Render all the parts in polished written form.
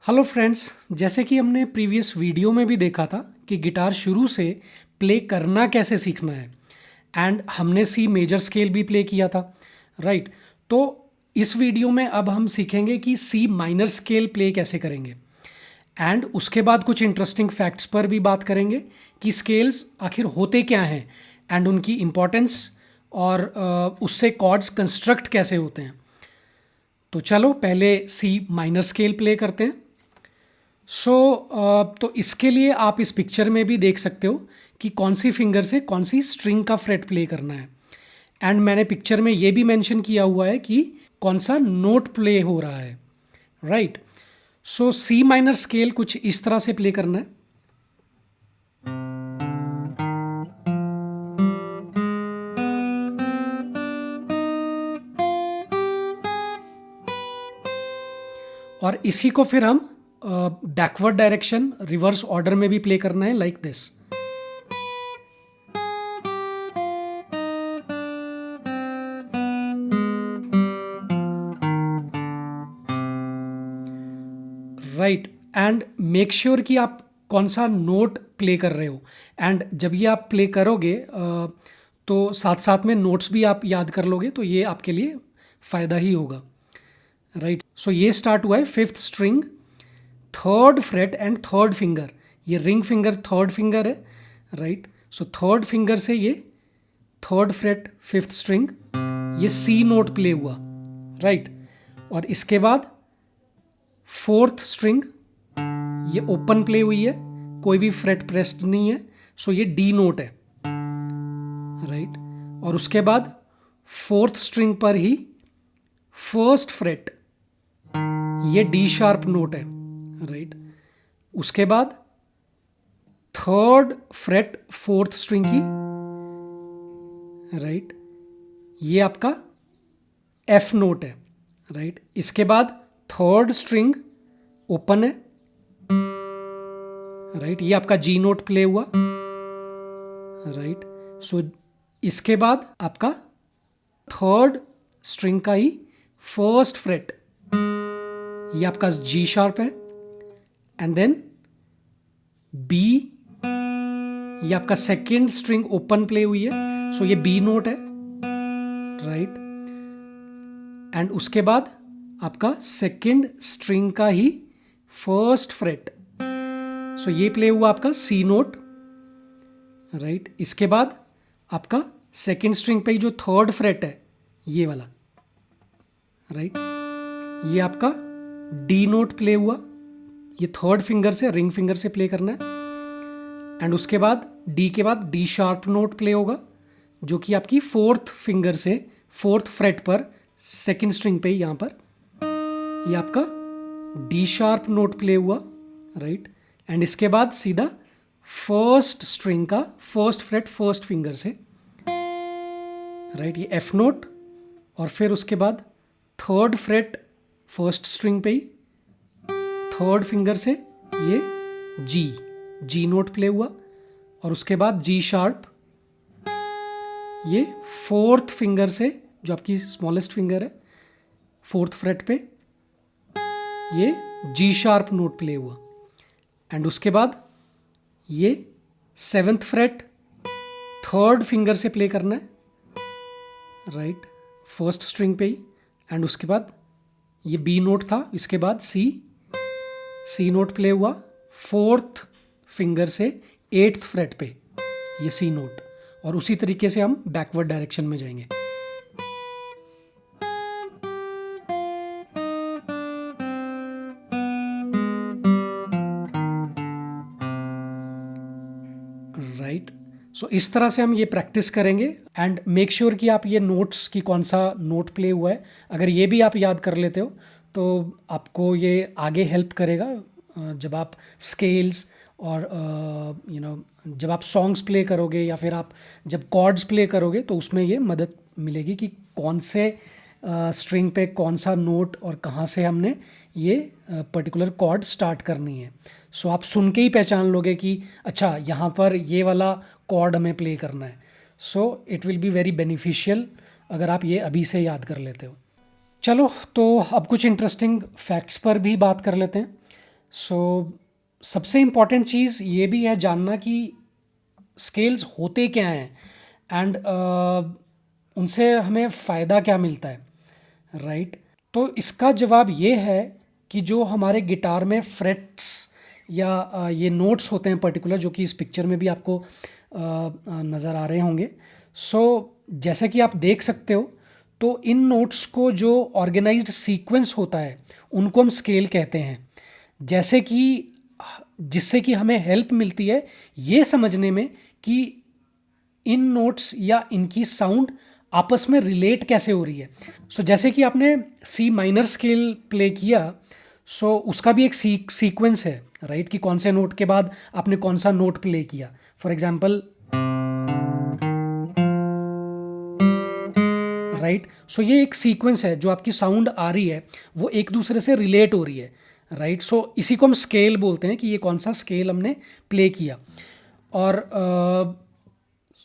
Hello friends, जैसे कि हमने प्रीवियस वीडियो में भी देखा था कि गिटार शुरू से प्ले करना कैसे सीखना है। एंड हमने सी मेजर स्केल भी प्ले किया था, राइट। तो इस वीडियो में अब हम सीखेंगे कि सी माइनर स्केल प्ले कैसे करेंगे। एंड उसके बाद कुछ इंटरेस्टिंग फैक्ट्स पर भी बात करेंगे कि स्केल्स आखिर होते क्या हैं एंड उनकी इम्पोर्टेंस और उससे कॉर्ड्स कंस्ट्रक्ट कैसे होते हैं। तो चलो पहले सी माइनर स्केल प्ले करते हैं। तो इसके लिए आप इस पिक्चर में भी देख सकते हो कि कौन सी फिंगर से कौन सी स्ट्रिंग का फ्रेट प्ले करना है। एंड मैंने पिक्चर में ये भी मेंशन किया हुआ है कि कौन सा नोट प्ले हो रहा है, राइट। सो सी माइनर स्केल कुछ इस तरह से प्ले करना है। और इसी को फिर हम बैकवर्ड डायरेक्शन रिवर्स ऑर्डर में भी प्ले करना है, like this. Right. And make sure कि आप कौन सा नोट प्ले कर रहे हो। एंड जब ये आप प्ले करोगे तो साथ साथ में नोट्स भी आप याद कर लोगे, तो ये आपके लिए फ़ायदा ही होगा, राइट। सो ये स्टार्ट हुआ है fifth string, third freight and third finger. ये रिंग फिंगर थर्ड फिंगर है, राइट। सो थर्ड फिंगर से ये थर्ड फ्रेट फिफ्थ स्ट्रिंग, ये सी नोट प्ले हुआ, राइट। और इसके बाद फोर्थ स्ट्रिंग ये ओपन प्ले हुई है, कोई भी फ्रेट प्रेस्ड नहीं है, सो ये डी नोट है, राइट। और उसके बाद फोर्थ स्ट्रिंग पर ही फर्स्ट फ्रेट, ये डी शार्प नोट है, राइट। उसके बाद थर्ड फ्रेट फोर्थ स्ट्रिंग की, राइट, ये आपका एफ नोट है, राइट। इसके बाद थर्ड स्ट्रिंग ओपन है, राइट, ये आपका जी नोट प्ले हुआ, राइट। सो इसके बाद आपका थर्ड स्ट्रिंग का ही फर्स्ट फ्रेट, ये आपका जी शार्प है। एंड देन बी, ये आपका सेकेंड स्ट्रिंग ओपन प्ले हुई है, सो ये बी नोट है, राइट। एंड उसके बाद आपका सेकेंड स्ट्रिंग का ही फर्स्ट फ्रेट, सो ये प्ले हुआ आपका सी नोट, राइट। इसके बाद आपका सेकेंड स्ट्रिंग पे जो थर्ड फ्रेट है ये वाला, राइट, ये आपका डी नोट प्ले हुआ, ये थर्ड फिंगर से रिंग फिंगर से प्ले करना है। एंड उसके बाद डी के बाद डी शार्प नोट प्ले होगा, जो कि आपकी फोर्थ फिंगर से फोर्थ फ्रेट पर सेकेंड स्ट्रिंग पे यहाँ पर ये आपका डी शार्प नोट प्ले हुआ, राइट। एंड इसके बाद सीधा फर्स्ट स्ट्रिंग का फर्स्ट फ्रेट फर्स्ट फिंगर से, राइट, ये एफ नोट। और फिर उसके बाद थर्ड फ्रेट फर्स्ट स्ट्रिंग पे ही थर्ड फिंगर से ये जी नोट प्ले हुआ। और उसके बाद जी शार्प, ये फोर्थ फिंगर से जो आपकी स्मॉलेस्ट फिंगर है फोर्थ फ्रेट पे ये जी शार्प नोट प्ले हुआ। एंड उसके बाद ये सेवेंथ फ्रेट थर्ड फिंगर से प्ले करना है, राइट, फर्स्ट स्ट्रिंग पे ही। एंड उसके बाद ये बी नोट था, इसके बाद सी नोट प्ले हुआ फोर्थ फिंगर से एट्थ फ्रेट पे ये सी नोट। और उसी तरीके से हम बैकवर्ड डायरेक्शन में जाएंगे। राइट। सो इस तरह से हम ये प्रैक्टिस करेंगे। एंड मेक श्योर कि आप ये नोट्स की कौन सा नोट प्ले हुआ है, अगर ये भी आप याद कर लेते हो तो आपको ये आगे हेल्प करेगा जब आप स्केल्स और जब आप सॉन्ग्स प्ले करोगे या फिर आप जब कॉर्ड्स प्ले करोगे तो उसमें ये मदद मिलेगी कि कौन से स्ट्रिंग पे कौन सा नोट और कहाँ से हमने ये पर्टिकुलर कॉर्ड स्टार्ट करनी है। सो आप सुन के ही पहचान लोगे कि अच्छा यहाँ पर ये वाला कॉर्ड हमें प्ले करना है। So it will be very beneficial अगर आप ये अभी से याद कर लेते हो। चलो तो अब कुछ इंटरेस्टिंग फैक्ट्स पर भी बात कर लेते हैं। सो सबसे इम्पॉर्टेंट चीज़ ये भी है जानना कि स्केल्स होते क्या हैं एंड उनसे हमें फ़ायदा क्या मिलता है, राइट। तो इसका जवाब ये है कि जो हमारे गिटार में फ्रेट्स या ये नोट्स होते हैं पर्टिकुलर, जो कि इस पिक्चर में भी आपको नज़र आ रहे होंगे। सो जैसे कि आप देख सकते हो, तो इन नोट्स को जो ऑर्गेनाइज्ड सीक्वेंस होता है उनको हम स्केल कहते हैं। जैसे कि जिससे कि हमें हेल्प मिलती है ये समझने में कि इन नोट्स या इनकी साउंड आपस में रिलेट कैसे हो रही है। सो जैसे कि आपने सी माइनर स्केल प्ले किया, सो उसका भी एक सीक्वेंस है, राइट, कि कौन से नोट के बाद आपने कौन सा नोट प्ले किया। For example, right. सो ये एक सीक्वेंस है, जो आपकी साउंड आ रही है वो एक दूसरे से रिलेट हो रही है, राइट। सो इसी को हम स्केल बोलते हैं कि ये कौन सा स्केल हमने प्ले किया। और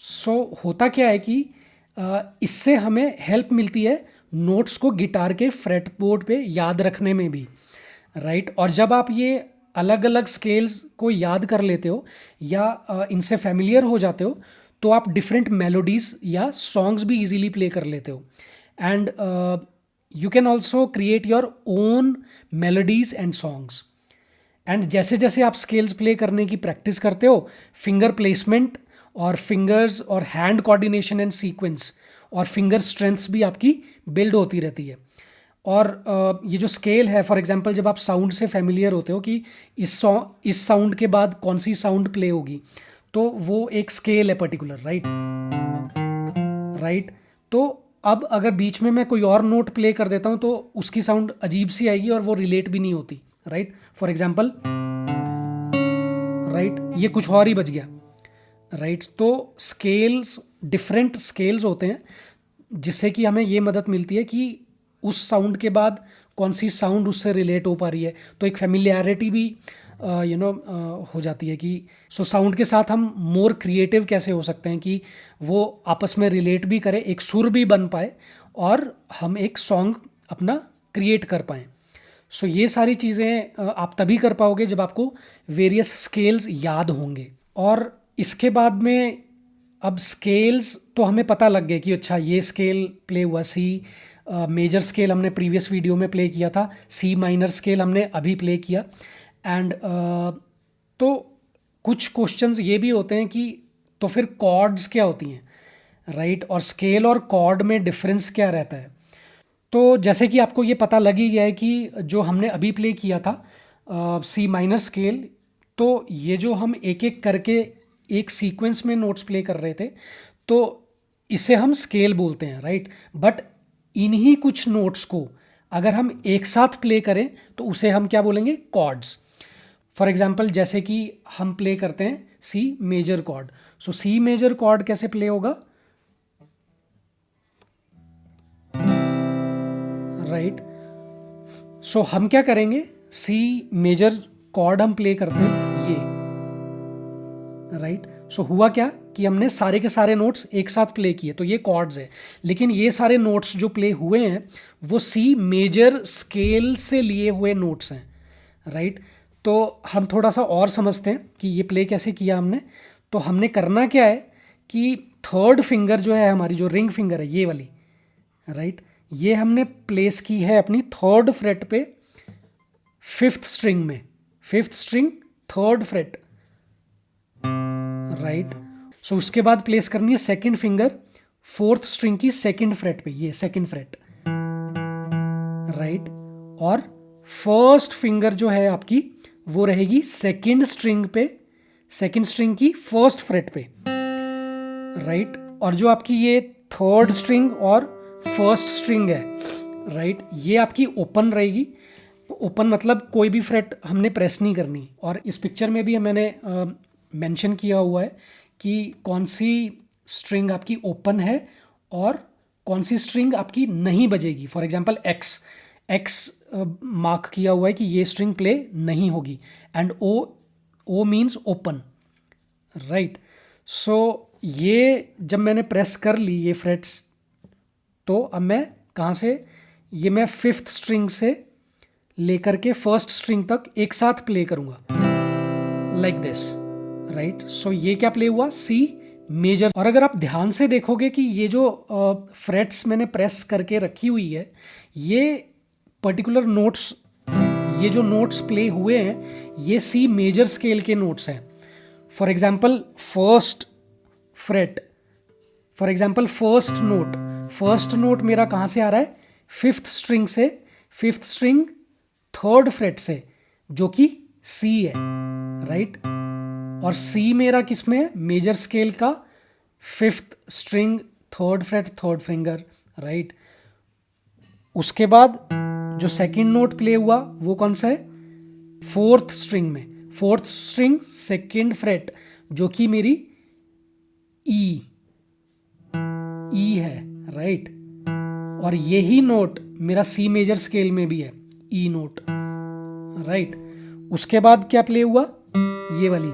सो होता क्या है कि इससे हमें हेल्प मिलती है नोट्स को गिटार के फ्रेटबोर्ड पे याद रखने में भी, राइट। और जब आप ये अलग अलग स्केल्स को याद कर लेते हो या इनसे फेमिलियर हो जाते हो, तो आप डिफरेंट मेलोडीज या सॉन्ग्स भी इजीली प्ले कर लेते हो। And you can also create your own melodies and songs. And जैसे जैसे आप स्केल्स प्ले करने की प्रैक्टिस करते हो, फिंगर प्लेसमेंट और फिंगर्स और हैंड कोऑर्डिनेशन एंड सीक्वेंस और फिंगर स्ट्रेंथ्स भी आपकी बिल्ड होती रहती है। और ये जो स्केल है, फॉर एग्जांपल जब आप साउंड से फेमिलियर होते हो कि इस साउंड के बाद कौन सी साउंड प्ले होगी, तो वो एक स्केल है पर्टिकुलर, राइट, राइट। तो अब अगर बीच में मैं कोई और नोट प्ले कर देता हूँ तो उसकी साउंड अजीब सी आएगी और वो रिलेट भी नहीं होती, राइट। फॉर एग्जांपल, राइट, ये कुछ और ही बज गया, राइट। तो स्केल्स, डिफरेंट स्केल्स होते हैं जिससे कि हमें ये मदद मिलती है कि उस साउंड के बाद कौन सी साउंड उससे रिलेट हो पा रही है। तो एक फेमिलियरिटी भी हो जाती है कि सो साउंड के साथ हम मोर क्रिएटिव कैसे हो सकते हैं कि वो आपस में रिलेट भी करे, एक सुर भी बन पाए और हम एक सॉन्ग अपना क्रिएट कर पाएँ। सो ये सारी चीज़ें आप तभी कर पाओगे जब आपको वेरियस स्केल्स याद होंगे। और इसके बाद में अब स्केल्स तो हमें पता लग गए कि अच्छा ये स्केल प्ले हुआ, सी मेजर स्केल हमने प्रीवियस वीडियो में प्ले किया था, सी माइनर स्केल हमने अभी प्ले किया। एंड तो कुछ क्वेश्चंस ये भी होते हैं कि तो फिर कॉर्ड्स क्या होती हैं, राइट, और स्केल और कॉर्ड में डिफरेंस क्या रहता है। तो जैसे कि आपको ये पता लग ही गया है कि जो हमने अभी प्ले किया था सी माइनर स्केल, तो ये जो हम एक एक करके एक सीक्वेंस में नोट्स प्ले कर रहे थे, तो इसे हम स्केल बोलते हैं, राइट। बट इन्हीं कुछ नोट्स को अगर हम एक साथ प्ले करें तो उसे हम क्या बोलेंगे, कॉर्ड्स। फॉर एग्जाम्पल जैसे कि हम प्ले करते हैं सी मेजर कॉर्ड, सो सी मेजर कॉर्ड कैसे प्ले होगा, राइट। सो हम क्या करेंगे, सी मेजर कॉर्ड हम प्ले करते हैं ये, राइट। सो हुआ क्या कि हमने सारे के सारे नोट्स एक साथ प्ले किए, तो ये कॉर्ड्स है। लेकिन ये सारे नोट्स जो प्ले हुए हैं वो सी मेजर स्केल से लिए हुए नोट्स हैं, राइट। तो हम थोड़ा सा और समझते हैं कि ये प्ले कैसे किया हमने। तो हमने करना क्या है कि थर्ड फिंगर जो है हमारी, जो रिंग फिंगर है ये वाली, राइट, ये हमने प्लेस की है अपनी थर्ड फ्रेट पे, फिफ्थ स्ट्रिंग में, fifth string third fret, right. So उसके बाद प्लेस करनी है सेकंड फिंगर फोर्थ स्ट्रिंग की सेकंड फ्रेट पे, ये सेकंड फ्रेट, राइट। और फर्स्ट फिंगर जो है आपकी वो रहेगी सेकंड स्ट्रिंग पे, सेकंड स्ट्रिंग की फर्स्ट फ्रेट पे, राइट। और जो आपकी ये थर्ड स्ट्रिंग और फर्स्ट स्ट्रिंग है, राइट, ये आपकी ओपन रहेगी। ओपन मतलब कोई भी फ्रेट हमने प्रेस नहीं करनी। और इस पिक्चर में भी मैंने मेंशन किया हुआ है कि कौन सी स्ट्रिंग आपकी ओपन है और कौन सी स्ट्रिंग आपकी नहीं बजेगी। For example X, X mark किया हुआ है कि ये स्ट्रिंग प्ले नहीं होगी। And O means open, right. So ये जब मैंने प्रेस कर ली ये फ्रेट्स, तो अब मैं कहाँ से, ये मैं फिफ्थ स्ट्रिंग से लेकर के फर्स्ट स्ट्रिंग तक एक साथ प्ले करूंगा, लाइक दिस, राइट। सो ये क्या प्ले हुआ, सी मेजर। और अगर आप ध्यान से देखोगे कि ये जो फ्रेट्स मैंने प्रेस करके रखी हुई है, ये पर्टिकुलर नोट्स, ये जो नोट्स प्ले हुए हैं ये सी मेजर स्केल के नोट्स हैं। For example first freight, for example first note मेरा कहाँ से आ रहा है, फिफ्थ स्ट्रिंग से, फिफ्थ स्ट्रिंग थर्ड फ्रेट से, जो कि सी है, राइट। और सी मेरा किस में है, मेजर स्केल का fifth string third freight third finger, right. उसके बाद जो सेकंड नोट प्ले हुआ वो कौन सा है, फोर्थ स्ट्रिंग में, फोर्थ स्ट्रिंग सेकंड फ्रेट, जो कि मेरी ई है, राइट। और यही नोट मेरा सी मेजर स्केल में भी है, ई नोट, राइट। उसके बाद क्या प्ले हुआ, ये वाली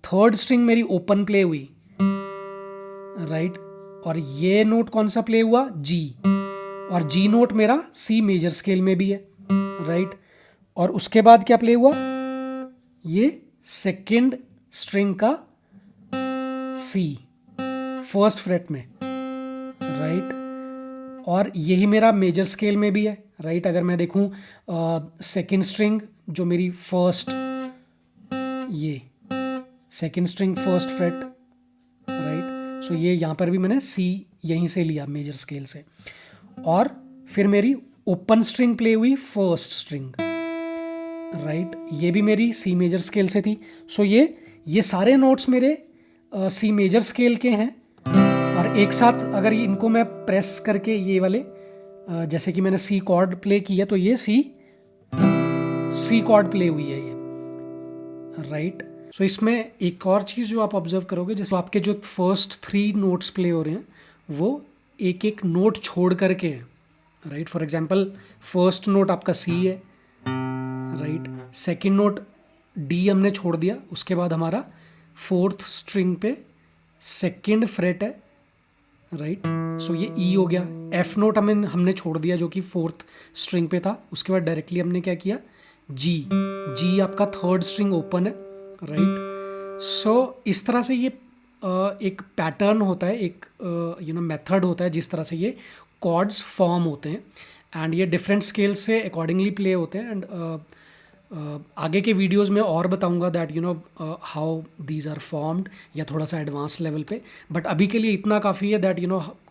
थर्ड स्ट्रिंग मेरी ओपन प्ले हुई, राइट। और ये नोट कौन सा प्ले हुआ, जी। और जी नोट मेरा सी मेजर स्केल में भी है, राइट। और उसके बाद क्या प्ले हुआ, ये सेकंड स्ट्रिंग का सी फर्स्ट फ्रेट में, राइट। और यही मेरा मेजर स्केल में भी है, राइट। अगर मैं देखूं सेकंड स्ट्रिंग जो मेरी फर्स्ट, ये second string first fret, right. So ये यहाँ पर भी मैंने सी यहीं से लिया मेजर स्केल से। और फिर मेरी ओपन स्ट्रिंग प्ले हुई फर्स्ट स्ट्रिंग, राइट। ये भी मेरी सी मेजर स्केल से थी। सो ये सारे नोट्स मेरे सी मेजर स्केल के हैं। और एक साथ अगर इनको मैं प्रेस करके ये वाले जैसे कि मैंने सी कॉर्ड प्ले किया, तो ये सी कॉर्ड प्ले हुई है ये, राइट। सो इसमें एक और चीज़ जो आप ऑब्जर्व करोगे, जैसे आपके जो फर्स्ट 3 नोट्स प्ले हो रहे हैं वो एक एक नोट छोड़ करके हैं, right. For example first note आपका सी है, राइट। सेकेंड नोट डी हमने छोड़ दिया, उसके बाद हमारा फोर्थ स्ट्रिंग पे सेकेंड फ्रेट है, राइट। सो ये ई हो गया। एफ नोट हमने छोड़ दिया जो कि फोर्थ स्ट्रिंग पे था। उसके बाद डायरेक्टली हमने क्या किया, जी आपका थर्ड स्ट्रिंग ओपन है, राइट। सो इस तरह से ये एक पैटर्न होता है, एक मेथड होता है जिस तरह से ये कॉर्ड्स फॉर्म होते हैं। एंड ये डिफरेंट स्केल से अकॉर्डिंगली प्ले होते हैं। एंड आगे के वीडियोस में और बताऊंगा that how these are formed, या थोड़ा सा एडवांस लेवल पे। बट अभी के लिए इतना काफ़ी है दैट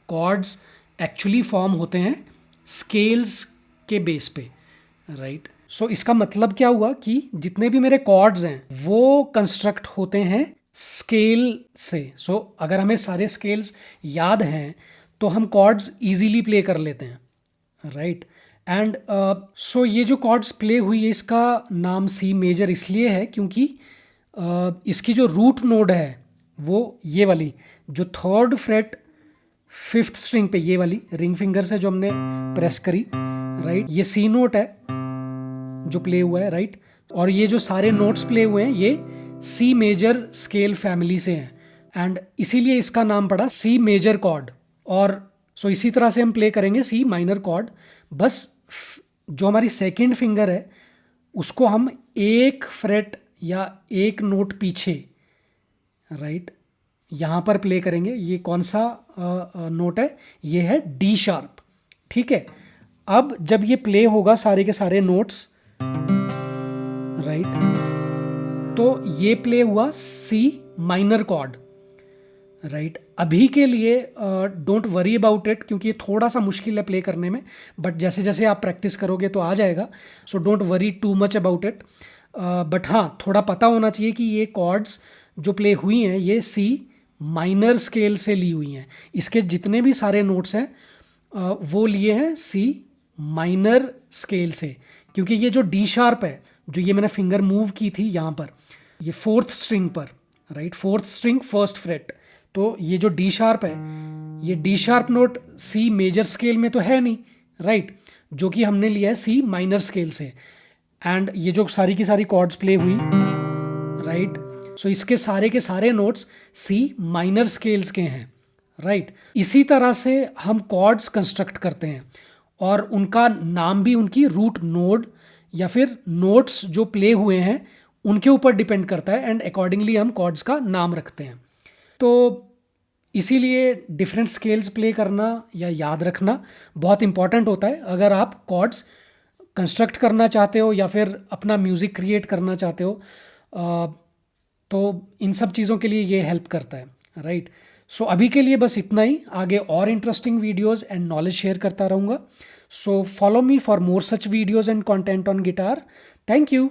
कॉर्ड्स एक्चुअली फॉर्म होते हैं स्केल्स के बेस पे, राइट। सो इसका मतलब क्या हुआ कि जितने भी मेरे कॉर्ड्स हैं वो कंस्ट्रक्ट होते हैं स्केल से। सो अगर हमें सारे स्केल्स याद हैं तो हम कॉर्ड्स इजीली प्ले कर लेते हैं, राइट। एंड सो ये जो कॉर्ड्स प्ले हुई है इसका नाम सी मेजर इसलिए है क्योंकि इसकी जो रूट नोड है वो ये वाली जो थर्ड फ्रेट फिफ्थ स्ट्रिंग पे, ये वाली रिंग फिंगर से जो हमने प्रेस करी, राइट। ये सी नोट है जो प्ले हुआ है, राइट। और ये जो सारे नोट्स प्ले हुए हैं ये सी मेजर स्केल फैमिली से हैं एंड इसीलिए इसका नाम पड़ा सी मेजर कॉर्ड। और सो इसी तरह से हम प्ले करेंगे सी माइनर कॉर्ड। बस जो हमारी सेकंड फिंगर है उसको हम एक फ्रेट या एक नोट पीछे, राइट, यहाँ पर प्ले करेंगे। ये कौन सा नोट है, ये है डी शार्प, ठीक है। अब जब ये प्ले होगा सारे के सारे नोट्स, राइट, तो ये प्ले हुआ सी माइनर कॉर्ड, राइट। अभी के लिए डोंट वरी अबाउट इट क्योंकि ये थोड़ा सा मुश्किल है प्ले करने में, बट जैसे जैसे आप प्रैक्टिस करोगे तो आ जाएगा। So don't worry too much about it. But हाँ, थोड़ा पता होना चाहिए कि ये कॉर्ड्स जो प्ले हुई हैं ये सी माइनर स्केल से ली हुई हैं। इसके जितने भी सारे नोट्स हैं वो लिए हैं सी माइनर स्केल से, क्योंकि ये जो डी शार्प है जो ये मैंने फिंगर मूव की थी यहाँ पर, ये फोर्थ स्ट्रिंग पर, right, fourth string first fret, तो ये जो डी शार्प है ये D sharp note C major scale में तो है नहीं, राइट, जो कि हमने लिया है सी माइनर स्केल से। एंड ये जो सारी की सारी कॉर्ड्स प्ले हुई, राइट, सो इसके सारे के सारे नोट्स सी माइनर स्केल्स के हैं, राइट। इसी तरह से हम कॉर्ड्स कंस्ट्रक्ट करते हैं और उनका नाम भी उनकी रूट नोड या फिर नोट्स जो प्ले हुए हैं उनके ऊपर डिपेंड करता है, एंड अकॉर्डिंगली हम कॉर्ड्स का नाम रखते हैं। तो इसीलिए डिफरेंट स्केल्स प्ले करना या याद रखना बहुत इंपॉर्टेंट होता है अगर आप कॉर्ड्स कंस्ट्रक्ट करना चाहते हो या फिर अपना म्यूज़िक क्रिएट करना चाहते हो। तो इन सब चीज़ों के लिए ये हेल्प करता है, राइट। सो अभी के लिए बस इतना ही, आगे और interesting videos and knowledge share करता रहूँगा। So follow me for more such videos and content on guitar. Thank you.